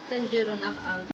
Tanjiro knock out.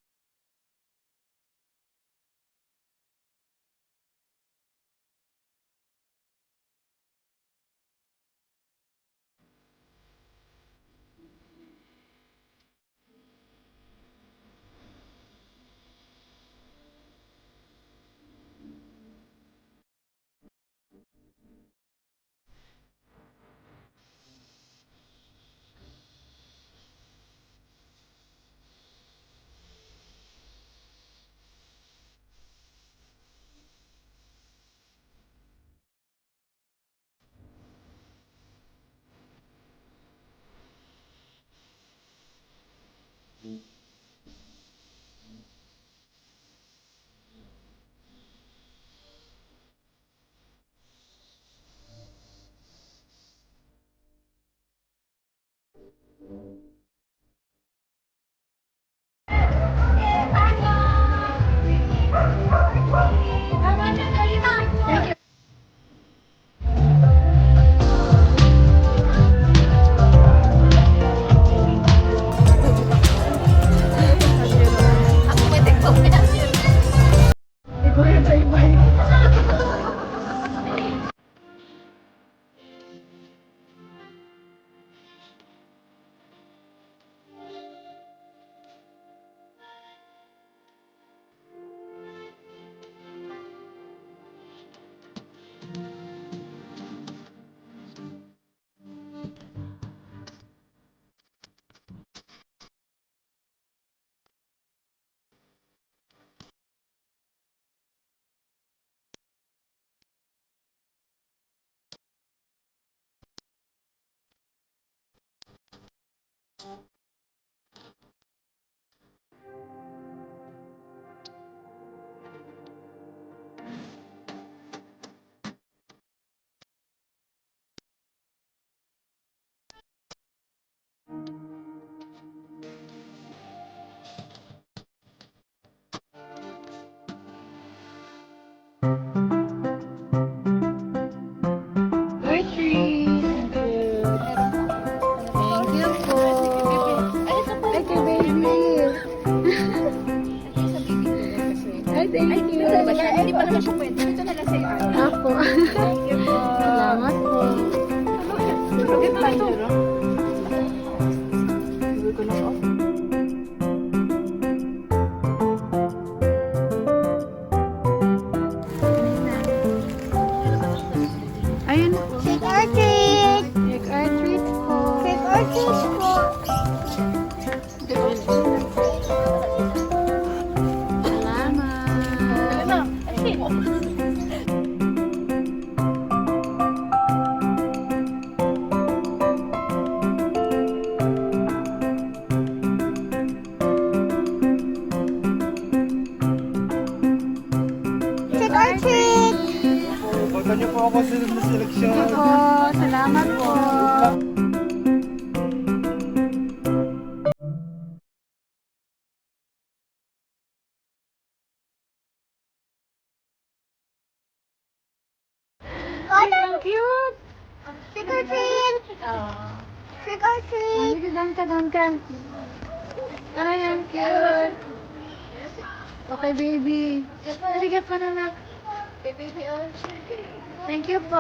Thank you po. Ay, kay baby. Ay, thank you. Hindi pa naman siya pwede. Ito na lang sa'yo. Apo. Thank you po. Salamat po. Bakit Tanjiro? Sabi ko na po. Ayun po. Trick or treat! Trick or treat po. Trick or treat po! Salamat. Trick or treat! Baga niyo po ako sa seleksyon. Po, salamat po. Ay, ang cute. Trick or treat! Trick or treat! Ay, doon ka. Ay, ang cute. Okay, baby. Halika pa na lang. Baby, Thank you po.